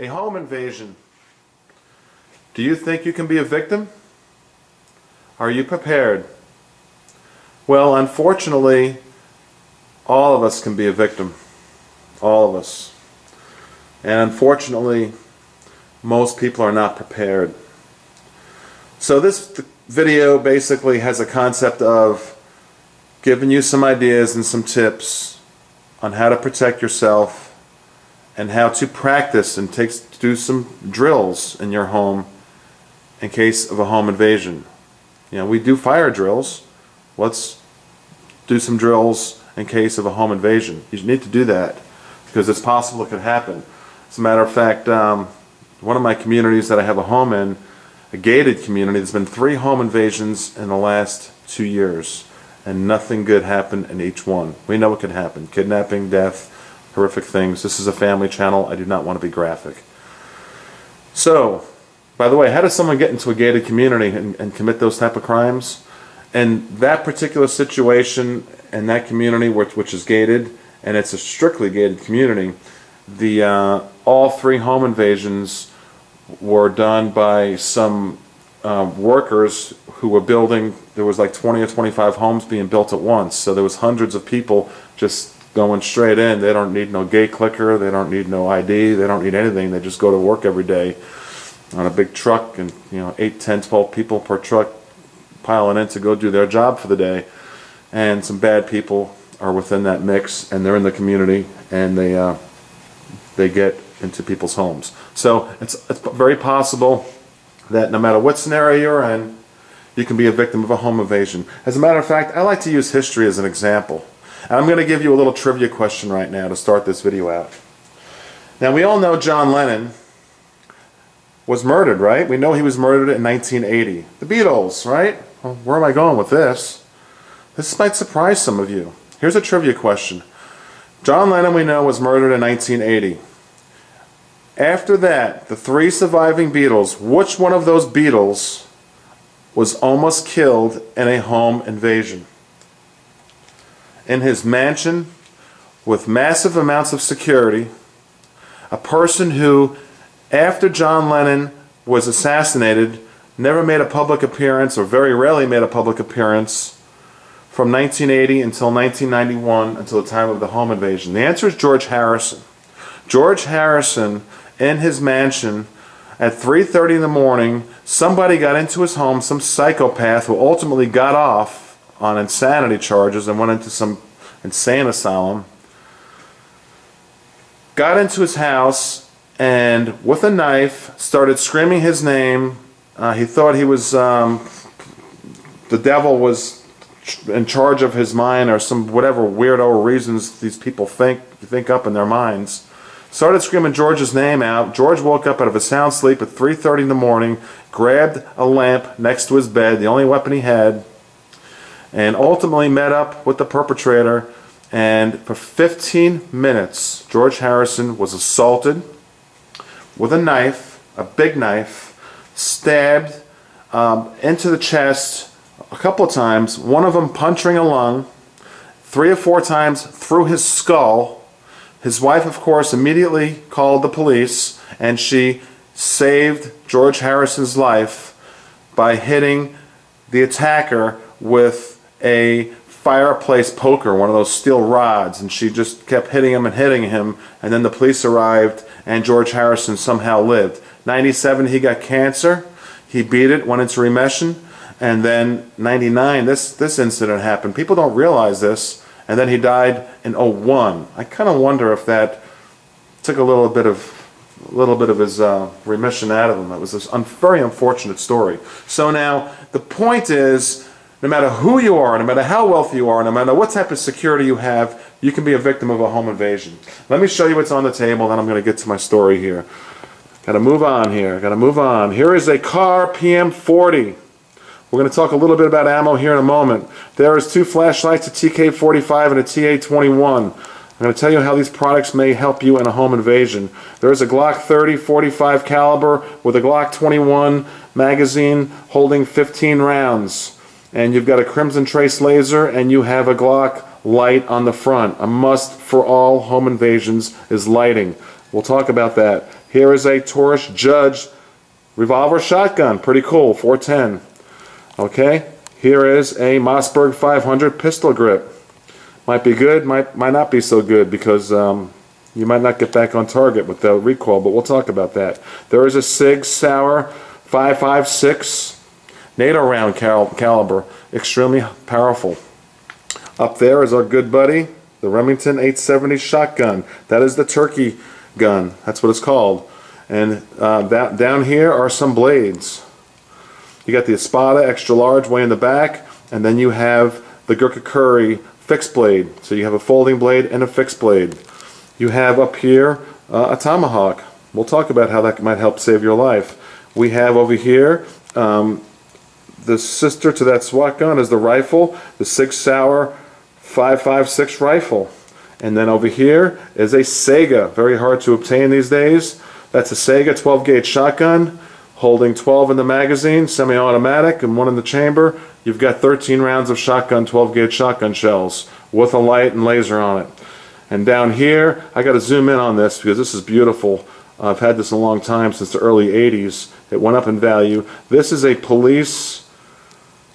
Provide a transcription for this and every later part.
A home invasion. Do you think you can be a victim? Are you prepared? Well, unfortunately, all of us can be a victim. All of us. And unfortunately, most people are not prepared. So this video basically has a concept of giving you some ideas and some tips on how to protect yourself and how to practice and do some drills in your home in case of a home invasion. You know, we do fire drills. Let's do some drills in case of a home invasion. You need to do that because it's possible it could happen. As a matter of fact, one of my communities that I have a home in, a gated community, there's been 3 home invasions in the last 2 years, and nothing good happened in each one. We know what could happen: kidnapping, death, horrific things. This is a family channel. I do not want to be graphic. So, by the way, how does someone get into a gated community and commit those type of crimes? In that particular situation, in that community which is gated, and it's a strictly gated community, all 3 home invasions were done by some workers who were building. There was like 20 or 25 homes being built at once, so there was hundreds of people just going straight in. They don't need no gate clicker, they don't need no ID, they don't need anything. They just go to work every day on a big truck, and 8, 10, 12 people per truck piling in to go do their job for the day. And some bad people are within that mix, and they're in the community, and they get into people's homes. So it's very possible that no matter what scenario you're in, you can be a victim of a home invasion. As a matter of fact, I like to use history as an example. And I'm going to give you a little trivia question right now to start this video out. Now, we all know John Lennon was murdered, right? We know he was murdered in 1980. The Beatles, right? Well, where am I going with this? This might surprise some of you. Here's a trivia question. John Lennon, we know, was murdered in 1980. After that, the 3 surviving Beatles, which one of those Beatles was almost killed in a home invasion? In his mansion, with massive amounts of security, a person who, after John Lennon was assassinated, never made a public appearance, or very rarely made a public appearance, from 1980 until 1991, until the time of the home invasion. The answer is George Harrison. George Harrison, in his mansion, at 3:30 in the morning, somebody got into his home, some psychopath who ultimately got off on insanity charges and went into some insane asylum, got into his house and with a knife started screaming his name. He thought he was, the devil was in charge of his mind, or some whatever weirdo reasons these people think up in their minds. Started screaming George's name out. George woke up out of a sound sleep at 3:30 in the morning, grabbed a lamp next to his bed, the only weapon he had, and ultimately met up with the perpetrator. And for 15 minutes, George Harrison was assaulted with a knife, a big knife, stabbed into the chest a couple of times, one of them puncturing a lung, 3 or 4 times through his skull. His wife, of course, immediately called the police, and she saved George Harrison's life by hitting the attacker with a fireplace poker, one of those steel rods, and she just kept hitting him, and then the police arrived, and George Harrison somehow lived. 97, he got cancer. He beat it, went into remission, and then 99, this incident happened. People don't realize this, and then he died in 01. I kind of wonder if that took a little bit of his remission out of him. It was a very unfortunate story. So now the point is, no matter who you are, no matter how wealthy you are, no matter what type of security you have, you can be a victim of a home invasion. Let me show you what's on the table, then I'm going to get to my story here. Got to move on here. Got to move on. Here is a Kahr PM40. We're going to talk a little bit about ammo here in a moment. There is 2 flashlights, a TK45 and a TA21. I'm going to tell you how these products may help you in a home invasion. There is a Glock 30 45 caliber with a Glock 21 magazine holding 15 rounds. And you've got a Crimson Trace laser, and you have a Glock light on the front. A must for all home invasions is lighting. We'll talk about that. Here is a Taurus Judge revolver shotgun. Pretty cool, 410. Okay, here is a Mossberg 500 pistol grip. Might be good, might not be so good, because you might not get back on target with the recoil, but we'll talk about that. There is a Sig Sauer 5.56 NATO round caliber, extremely powerful. Up there is our good buddy, the Remington 870 shotgun. That is the turkey gun. That's what it's called. And down here are some blades. You got the Espada extra large way in the back, and then you have the Gurkha Curry fixed blade. So you have a folding blade and a fixed blade. You have up here a tomahawk. We'll talk about how that might help save your life. We have over here the sister to that SWAT gun is the rifle, the Sig Sauer 5.56 rifle. And then over here is a Sega, very hard to obtain these days. That's a Sega 12 gauge shotgun, holding 12 in the magazine, semi-automatic, and 1 in the chamber. You've got 13 rounds of shotgun, 12 gauge shotgun shells with a light and laser on it. And down here, I got to zoom in on this because this is beautiful. I've had this a long time, since the early 80s. It went up in value. This is a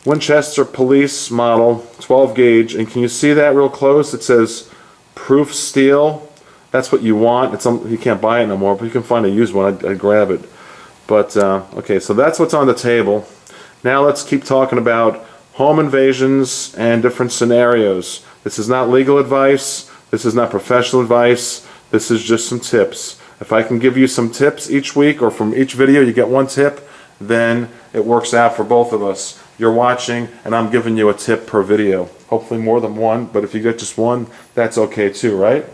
Winchester police model, 12 gauge, and can you see that real close? It says proof steel. That's what you want. You can't buy it no more, but you can find a used one. I'd grab it. But okay, so that's what's on the table. Now let's keep talking about home invasions and different scenarios. This is not legal advice. This is not professional advice. This is just some tips. If I can give you some tips each week, or from each video you get one tip, then it works out for both of us. You're watching and I'm giving you a tip per video. Hopefully more than one, but if you get just one, that's okay too, right?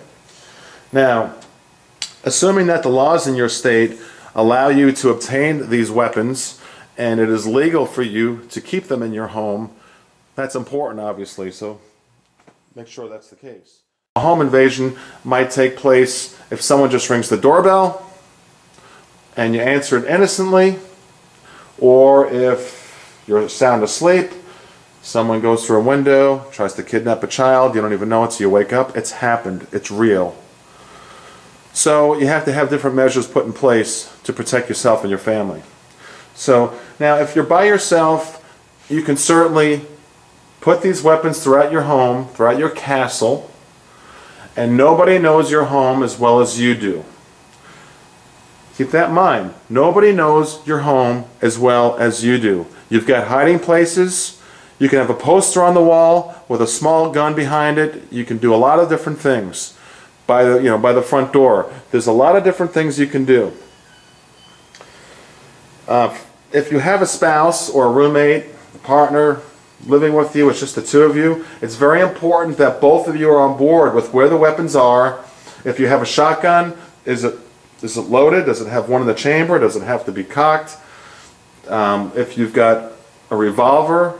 Now, assuming that the laws in your state allow you to obtain these weapons and it is legal for you to keep them in your home, that's important obviously, so make sure that's the case. A home invasion might take place if someone just rings the doorbell and you answer it innocently, or if you're sound asleep, someone goes through a window, tries to kidnap a child, you don't even know it, so you wake up. It's happened. It's real. So you have to have different measures put in place to protect yourself and your family. So now if you're by yourself, you can certainly put these weapons throughout your home, throughout your castle, and nobody knows your home as well as you do. Keep that in mind. Nobody knows your home as well as you do. You've got hiding places. You can have a poster on the wall with a small gun behind it. You can do a lot of different things by the front door. There's a lot of different things you can do. If you have a spouse or a roommate, a partner living with you, it's just the two of you, it's very important that both of you are on board with where the weapons are. If you have a shotgun, is it loaded? Does it have one in the chamber? Does it have to be cocked? If you've got a revolver,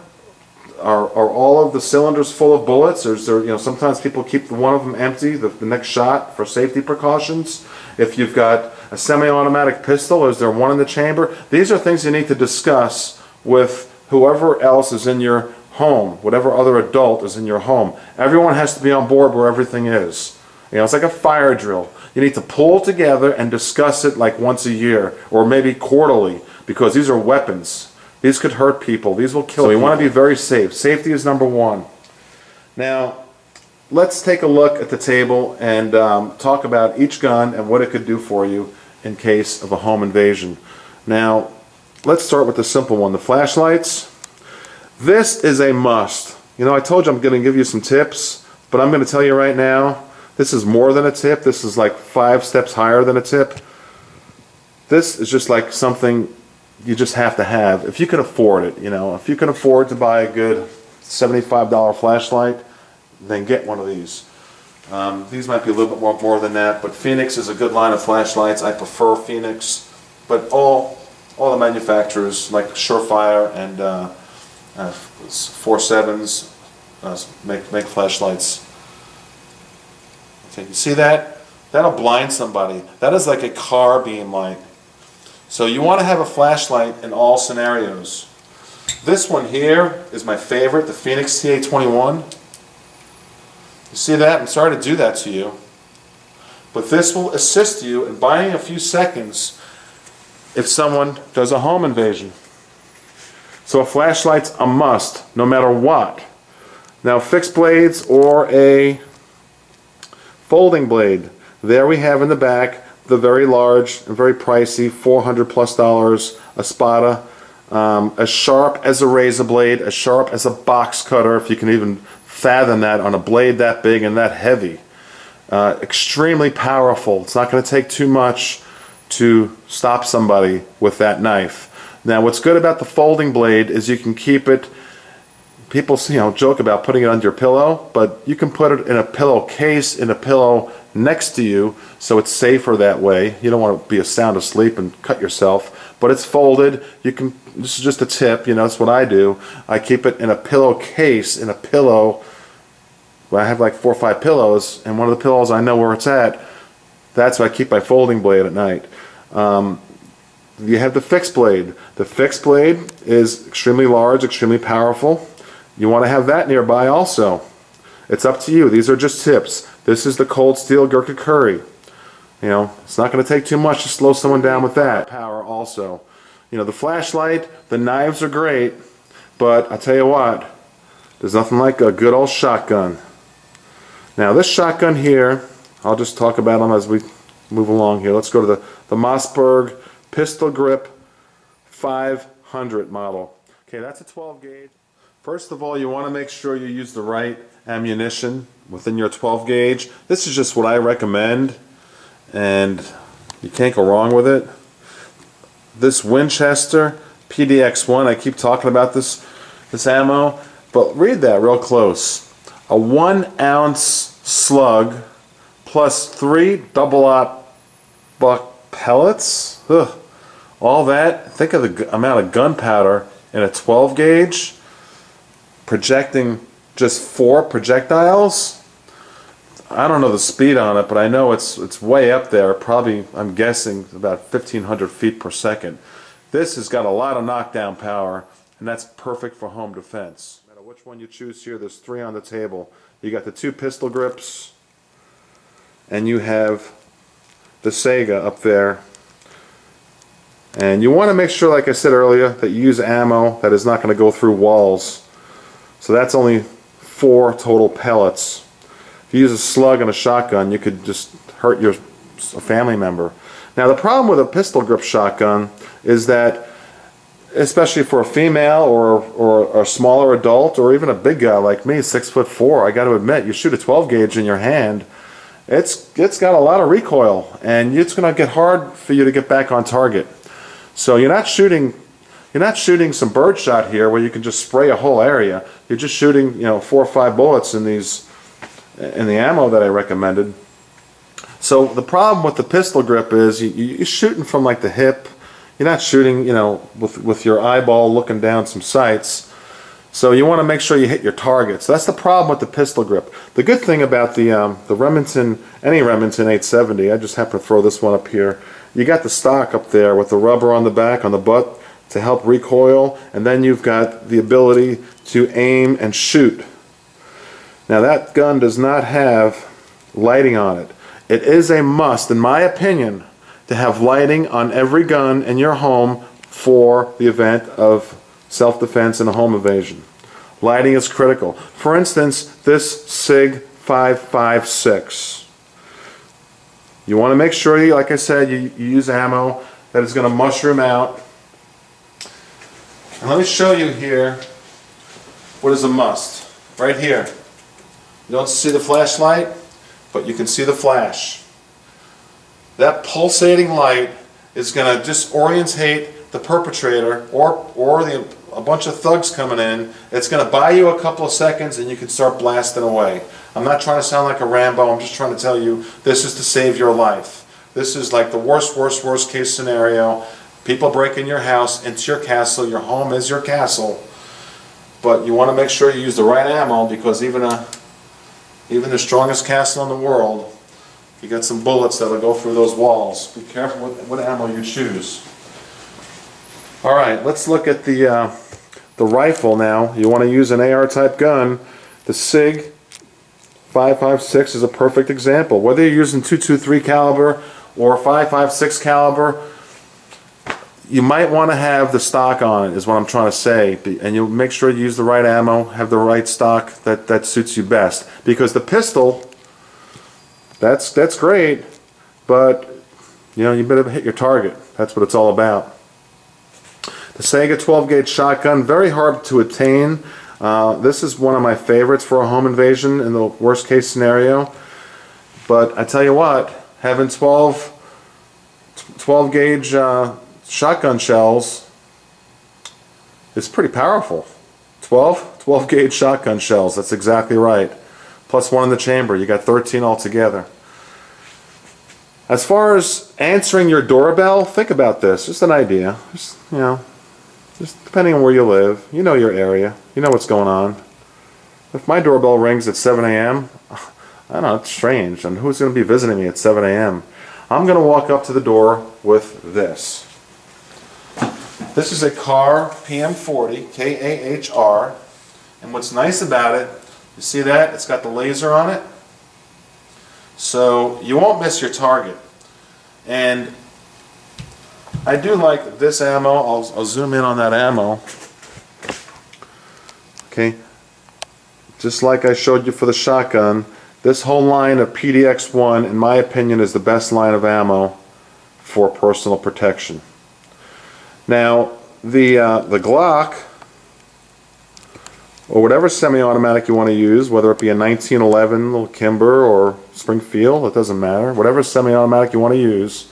are all of the cylinders full of bullets? Or is there, sometimes people keep one of them empty, the next shot, for safety precautions. If you've got a semi-automatic pistol, is there one in the chamber? These are things you need to discuss with whoever else is in your home, whatever other adult is in your home. Everyone has to be on board where everything is. It's like a fire drill. You need to pull together and discuss it like once a year, or maybe quarterly, because these are weapons. These could hurt people. These will kill people. So we want to be very safe. Safety is number one. Now, let's take a look at the table and talk about each gun and what it could do for you in case of a home invasion. Now, let's start with the simple one, the flashlights. This is a must. I told you I'm going to give you some tips, but I'm going to tell you right now, this is more than a tip. This is like 5 steps higher than a tip. This is just like something you just have to have if you can afford it. If you can afford to buy a good $75 flashlight, then get one of these. These might be a little bit more than that, but Phoenix is a good line of flashlights. I prefer Phoenix, but all the manufacturers like Surefire and 4.7s make flashlights. Okay, you see that? That'll blind somebody. That is like a car beam light. So you want to have a flashlight in all scenarios. This one here is my favorite, the Phoenix TA21. You see that? I'm sorry to do that to you. but this will assist you in buying a few seconds if someone does a home invasion. So a flashlight's a must, no matter what. Now fixed blades or a folding blade, there we have in the back the very large and very pricey $400+ a Spada, as sharp as a razor blade, as sharp as a box cutter, if you can even fathom that on a blade that big and that heavy. Extremely powerful. It's not going to take too much to stop somebody with that knife. Now what's good about the folding blade is you can keep it, people joke about putting it under your pillow, but you can put it in a pillowcase, in a pillow next to you, so it's safer that way. You don't want to be sound asleep and cut yourself, but it's folded. You can, this is just a tip, that's what I do. I keep it in a pillowcase, in a pillow. Well, I have like 4 or 5 pillows, and one of the pillows I know where it's at. That's where I keep my folding blade at night. You have the fixed blade. The fixed blade is extremely large, extremely powerful. You want to have that nearby also. It's up to you. These are just tips. This is the Cold Steel Gurkha Curry. It's not going to take too much to slow someone down with that. Power also. The flashlight, the knives are great, but I'll tell you what, there's nothing like a good old shotgun. Now this shotgun here, I'll just talk about them as we move along here. Let's go to the Mossberg Pistol Grip 500 model. Okay, that's a 12 gauge. First of all, you want to make sure you use the right ammunition within your 12 gauge. This is just what I recommend, and you can't go wrong with it. This Winchester PDX-1, I keep talking about this ammo, but read that real close. A 1 ounce slug plus 3 double-aught buck pellets. Ugh. All that, think of the amount of gunpowder in a 12 gauge, projecting just 4 projectiles. I don't know the speed on it, but I know it's way up there, probably, I'm guessing, about 1,500 feet per second. This has got a lot of knockdown power, and that's perfect for home defense. No matter which one you choose here, there's 3 on the table. You got the 2 pistol grips, and you have the Saiga up there. And you want to make sure, like I said earlier, that you use ammo that is not going to go through walls. So that's only 4 total pellets. If you use a slug and a shotgun, you could just hurt a family member. Now the problem with a pistol grip shotgun is that, especially for a female or a smaller adult, or even a big guy like me, 6'4", I got to admit, you shoot a 12 gauge in your hand, it's got a lot of recoil, and it's going to get hard for you to get back on target. So you're not shooting some birdshot here where you can just spray a whole area. You're just shooting 4 or 5 bullets in the ammo that I recommended. So the problem with the pistol grip is you're shooting from like the hip. You're not shooting with your eyeball looking down some sights. So you want to make sure you hit your target. So that's the problem with the pistol grip. The good thing about the Remington, any Remington 870, I just happen to throw this one up here. You got the stock up there with the rubber on the back, on the butt, to help recoil, and then you've got the ability to aim and shoot. Now that gun does not have lighting on it. It is a must, in my opinion, to have lighting on every gun in your home for the event of self-defense and a home invasion. Lighting is critical. For instance, this SIG 556. You want to make sure, like I said, you use ammo that is going to mushroom out. And let me show you here what is a must. Right here. You don't see the flashlight, but you can see the flash. That pulsating light is going to disorientate the perpetrator or a bunch of thugs coming in. It's going to buy you a couple of seconds and you can start blasting away. I'm not trying to sound like a Rambo. I'm just trying to tell you this is to save your life. This is like the worst case scenario. People break in your house, into your castle. Your home is your castle. But you want to make sure you use the right ammo, because even the strongest castle in the world, you got some bullets that'll go through those walls. Be careful what ammo you choose. All right, let's look at the rifle now. You want to use an AR type gun. The SIG .556 is a perfect example. Whether you're using .223 caliber or .556 caliber, you might want to have the stock on it, is what I'm trying to say. And you'll make sure you use the right ammo, have the right stock that suits you best. Because the pistol, that's great, but you know, you better hit your target. That's what it's all about. The Saiga 12 gauge shotgun, very hard to attain. This is one of my favorites for a home invasion in the worst case scenario. But I tell you what, having 12 gauge shotgun shells is pretty powerful. 12 gauge shotgun shells, that's exactly right. Plus one in the chamber, you got 13 altogether. As far as answering your doorbell, think about this. Just an idea. Just, you know, just depending on where you live, you know your area, you know what's going on. If my doorbell rings at 7 a.m., I don't know, it's strange. And who's going to be visiting me at 7 a.m.? I'm going to walk up to the door with this. This is a Kahr PM40, K-A-H-R. And what's nice about it, you see that? It's got the laser on it. So you won't miss your target. And I do like this ammo. I'll zoom in on that ammo. Okay. Just like I showed you for the shotgun, this whole line of PDX-1, in my opinion, is the best line of ammo for personal protection. Now, the Glock, or whatever semi-automatic you want to use, whether it be a 1911 little Kimber or Springfield, it doesn't matter. Whatever semi-automatic you want to use,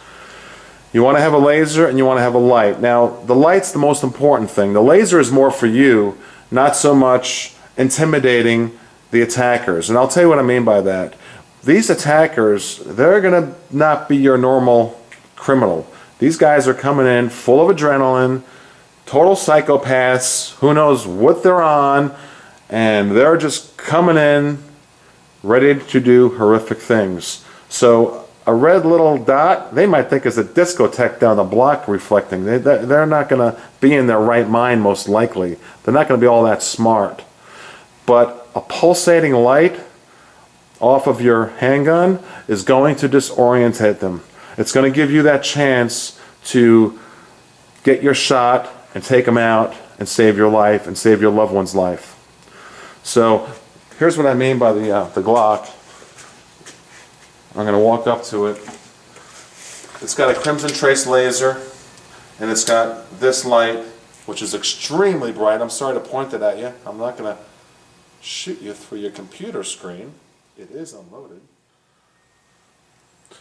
you want to have a laser and you want to have a light. Now, the light's the most important thing. The laser is more for you, not so much intimidating the attackers. And I'll tell you what I mean by that. These attackers, they're going to not be your normal criminal. These guys are coming in full of adrenaline, total psychopaths, who knows what they're on, and they're just coming in ready to do horrific things. So a red little dot, they might think is a discotheque down the block reflecting. They're not going to be in their right mind, most likely. They're not going to be all that smart. But a pulsating light off of your handgun is going to disorientate them. It's going to give you that chance to get your shot and take them out and save your life and save your loved one's life. So here's what I mean by the Glock. I'm going to walk up to it. It's got a Crimson Trace laser, and it's got this light, which is extremely bright. I'm sorry to point it at you. I'm not going to shoot you through your computer screen. It is unloaded.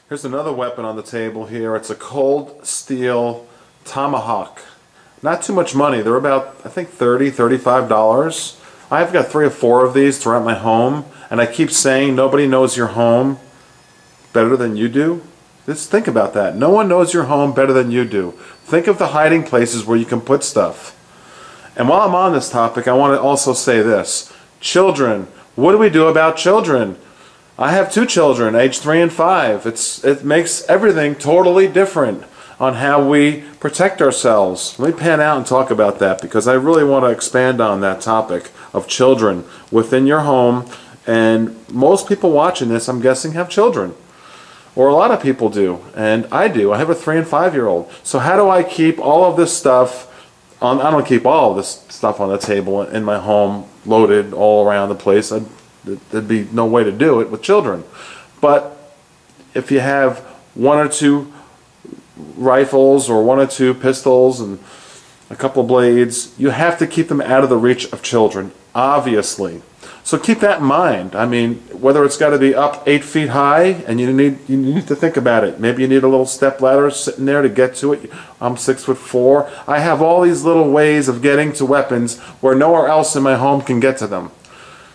Here's another weapon on the table here. It's a cold steel Tomahawk. Not too much money. They're about, I think, $30, $35. I've got 3 or 4 of these throughout my home, and I keep saying nobody knows your home better than you do. Just think about that. No one knows your home better than you do. Think of the hiding places where you can put stuff. And while I'm on this topic, I want to also say this. Children. What do we do about children? I have 2 children, age 3 and 5. It makes everything totally different on how we protect ourselves. Let me pan out and talk about that, because I really want to expand on that topic of children within your home. And most people watching this, I'm guessing, have children. Or a lot of people do. And I do. I have a 3 and 5-year-old. So how do I keep all of this stuff on? I don't keep all of this stuff on the table in my home loaded all around the place. There'd be no way to do it with children. But if you have 1 or 2 rifles or 1 or 2 pistols and a couple of blades, you have to keep them out of the reach of children, obviously. So keep that in mind. I mean, whether it's got to be up 8 feet high, and you need to think about it. Maybe you need a little step ladder sitting there to get to it. I'm 6'4". I have all these little ways of getting to weapons where nowhere else in my home can get to them.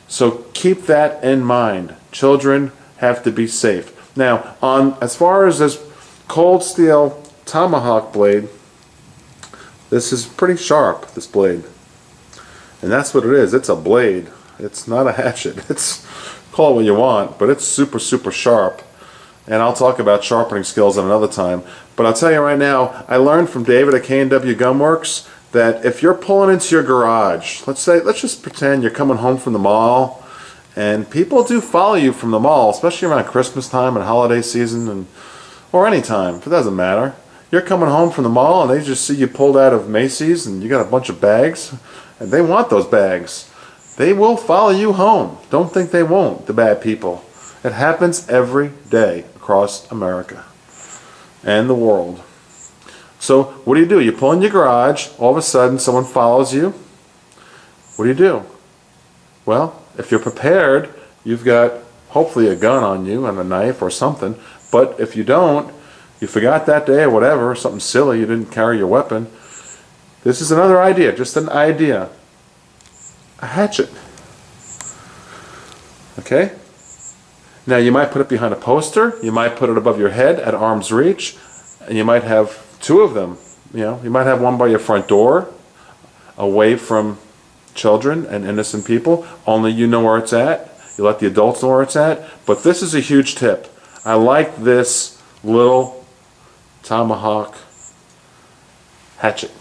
So keep that in mind. Children have to be safe. Now, as far as this cold steel Tomahawk blade, this is pretty sharp, this blade. And that's what it is. It's a blade. It's not a hatchet. Call it what you want, but it's super, super sharp. And I'll talk about sharpening skills at another time. But I'll tell you right now, I learned from David at K&W Gunworks that if you're pulling into your garage, let's just pretend you're coming home from the mall And people do follow you from the mall, especially around Christmas time and holiday season, or any time. It doesn't matter. You're coming home from the mall and they just see you pulled out of Macy's and you got a bunch of bags, and they want those bags. They will follow you home. Don't think they won't, the bad people. It happens every day across America and the world. So what do? You pull in your garage, all of a sudden someone follows you. What do? Well, if you're prepared, you've got hopefully a gun on you and a knife or something. But if you don't, you forgot that day or whatever, something silly, you didn't carry your weapon. This is another idea, just an idea. A hatchet. Okay? Now you might put it behind a poster, you might put it above your head at arm's reach, and you might have two of them. You might have one by your front door, away from children and innocent people. Only you know where it's at. You let the adults know where it's at. But this is a huge tip. I like this little tomahawk hatchet,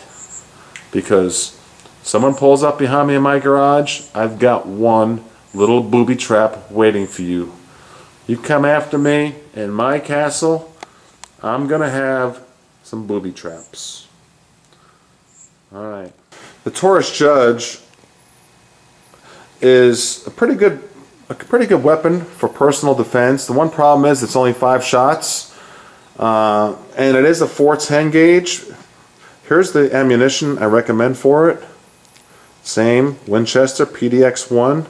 because someone pulls up behind me in my garage, I've got one little booby trap waiting for you. You come after me in my castle, I'm gonna have some booby traps. Alright. The Taurus Judge is a pretty good weapon for personal defense. The one problem is it's only 5 shots, and it is a 410 gauge. Here's the ammunition I recommend for it. Same Winchester PDX-1.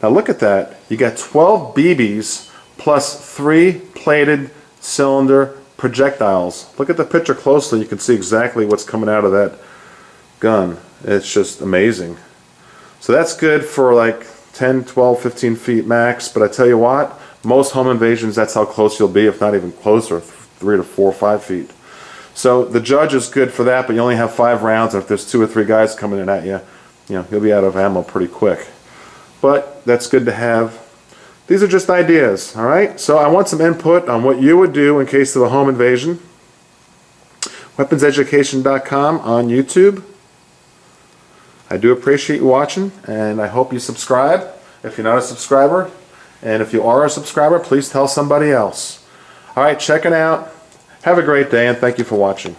Now look at that. You got 12 BBs plus 3 plated cylinder projectiles. Look at the picture closely. You can see exactly what's coming out of that gun. It's just amazing. So that's good for like 10, 12, 15 feet max, but I tell you what, most home invasions, that's how close you'll be, if not even closer, 3 to 4 or 5 feet. So the Judge is good for that, but you only have 5 rounds, and if there's 2 or 3 guys coming in at you, you'll be out of ammo pretty quick. But that's good to have. These are just ideas, all right? So I want some input on what you would do in case of a home invasion. WeaponsEducation.com on YouTube. I do appreciate you watching, and I hope you subscribe if you're not a subscriber. And if you are a subscriber, please tell somebody else. All right, check it out. Have a great day, and thank you for watching.